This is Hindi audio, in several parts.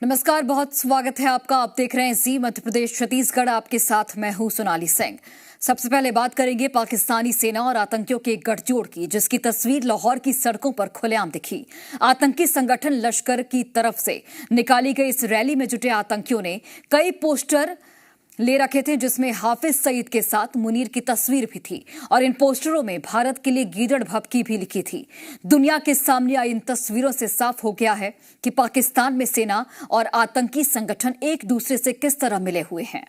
नमस्कार, बहुत स्वागत है आपका। आप देख रहे हैं जी मध्य प्रदेश छत्तीसगढ़। आपके साथ मैं हूं सोनाली सिंह। सबसे पहले बात करेंगे पाकिस्तानी सेना और आतंकियों के गठजोड़ की, जिसकी तस्वीर लाहौर की सड़कों पर खुलेआम दिखी। आतंकी संगठन लश्कर की तरफ से निकाली गई इस रैली में जुटे आतंकियों ने कई पोस्टर ले रखे थे, जिसमें हाफिज सईद के साथ मुनीर की तस्वीर भी थी और इन पोस्टरों में भारत के लिए गीदड़ भभकी भी लिखी थी। दुनिया के सामने आई इन तस्वीरों से साफ हो गया है कि पाकिस्तान में सेना और आतंकी संगठन एक दूसरे से किस तरह मिले हुए हैं।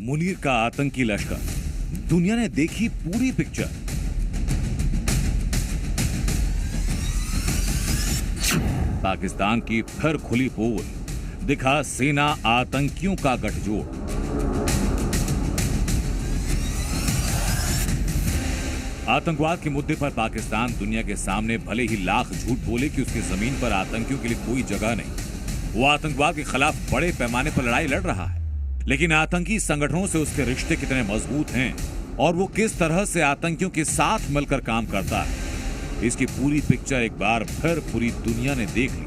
मुनीर का आतंकी लश्कर, दुनिया ने देखी पूरी पिक्चर। पाकिस्तान की फिर खुली पोल, दिखा सेना आतंकियों का गठजोड़। आतंकवाद के मुद्दे पर पाकिस्तान दुनिया के सामने भले ही लाख झूठ बोले कि उसकी जमीन पर आतंकियों के लिए कोई जगह नहीं, वो आतंकवाद के खिलाफ बड़े पैमाने पर लड़ाई लड़ रहा है। लेकिन आतंकी संगठनों से उसके रिश्ते कितने मजबूत हैं और वो किस तरह से आतंकियों के साथ मिलकर काम करता है, इसकी पूरी पिक्चर एक बार फिर पूरी दुनिया ने देख ली।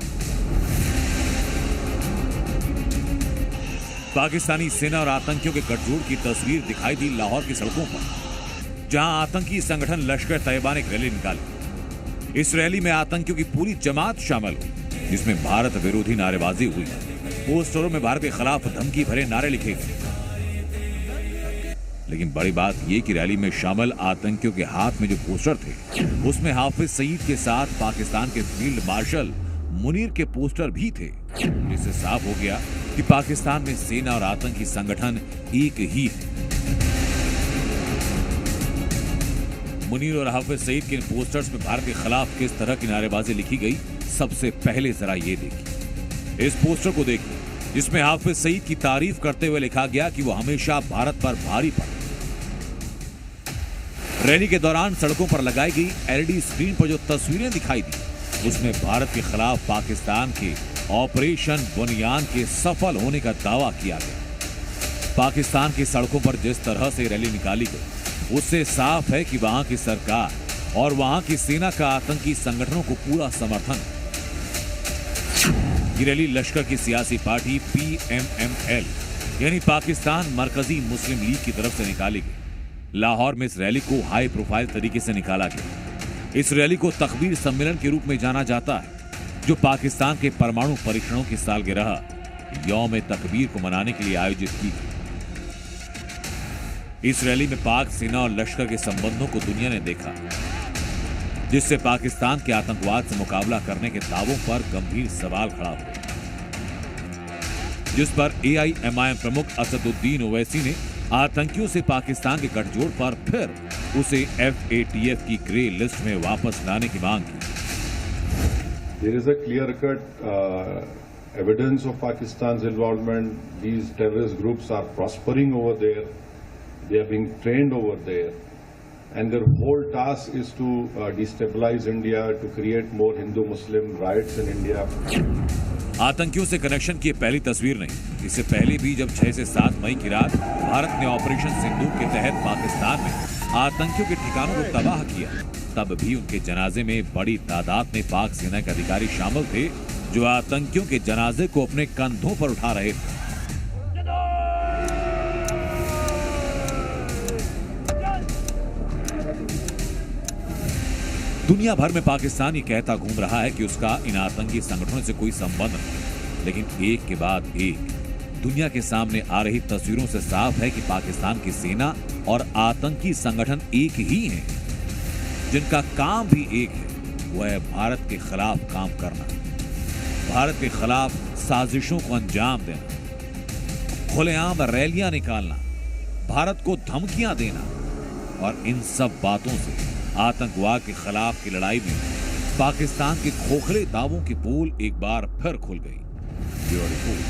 पाकिस्तानी सेना और आतंकियों के गठजोड़ की तस्वीर दिखाई दी लाहौर की सड़कों पर, जहां आतंकी संगठन लश्कर तैयबा ने एक रैली निकाली। इस रैली में आतंकियों की पूरी जमात शामिल हुई, जिसमें भारत विरोधी नारेबाजी हुई। पोस्टरों में भारत के खिलाफ धमकी भरे नारे लिखे गए। लेकिन बड़ी बात यह कि रैली में शामिल आतंकियों के हाथ में जो पोस्टर थे, उसमें हाफिज सईद के साथ पाकिस्तान के फील्ड मार्शल मुनीर के पोस्टर भी थे, जिससे साफ हो गया कि पाकिस्तान में सेना और आतंकी संगठन एक ही है। मुनीर और हाफिज सईद के इन पोस्टर्स में भारत के खिलाफ किस तरह की नारेबाजी लिखी गई, सबसे पहले जरा ये देखिए। इस पोस्टर को देखिए, जिसमें हाफिज सईद की तारीफ करते हुए लिखा गया कि वो हमेशा भारत पर भारी पड़े। रैली के दौरान सड़कों पर लगाई गई एलईडी स्क्रीन पर जो तस्वीरें दिखाई दी, उसमें भारत के खिलाफ पाकिस्तान के ऑपरेशन बुनियान के सफल होने का दावा किया गया। पाकिस्तान की सड़कों पर जिस तरह से रैली निकाली गई, उससे साफ है कि वहां की सरकार और वहां की सेना का आतंकी संगठनों को पूरा समर्थन है। ये रैली लश्कर की सियासी पार्टी PMML यानी पाकिस्तान मरकजी मुस्लिम लीग की तरफ से निकाली गई। लाहौर में इस रैली को हाई प्रोफाइल तरीके से निकाला गया। इस रैली को तकबीर सम्मेलन के रूप में जाना जाता है, जो पाकिस्तान के परमाणु परीक्षणों की सालगिरह यौम तकबीर को मनाने के लिए आयोजित की गई। इस रैली में पाक सेना और लश्कर के संबंधों को दुनिया ने देखा, जिससे पाकिस्तान के आतंकवाद से मुकाबला करने के दावों पर गंभीर सवाल खड़ा हुआ, जिस पर AIMIM प्रमुख असदुद्दीन ओवैसी ने आतंकियों से पाकिस्तान के गठजोड़ पर फिर उसे FATF की ग्रे लिस्ट में वापस लाने की मांग की। There is a clear-cut evidence of Pakistan's involvement. These terrorist groups are prospering over there. They are being trained over there. And their whole task is to destabilize India, to create more Hindu-Muslim riots in India. आतंकियों से कनेक्शन की पहली तस्वीर नहीं, इससे पहले भी जब 6 से 7 मई की रात भारत ने ऑपरेशन सिंदूर के तहत पाकिस्तान में आतंकियों के ठिकानों को तबाह किया, तब भी उनके जनाजे में बड़ी तादाद में पाक सेना के अधिकारी शामिल थे, जो आतंकियों के जनाजे को अपने कंधों पर उठा रहे थे। दुनिया भर में पाकिस्तान ये कहता घूम रहा है कि उसका इन आतंकी संगठनों से कोई संबंध नहीं, लेकिन एक के बाद एक दुनिया के सामने आ रही तस्वीरों से साफ है कि पाकिस्तान की सेना और आतंकी संगठन एक ही हैं, जिनका काम भी एक है, वह है भारत के खिलाफ काम करना, भारत के खिलाफ साजिशों को अंजाम देना, खुलेआम रैलियां निकालना, भारत को धमकियां देना। और इन सब बातों से आतंकवाद के खिलाफ की लड़ाई में पाकिस्तान के खोखले दावों की पोल एक बार फिर खुल गई। Bureau report,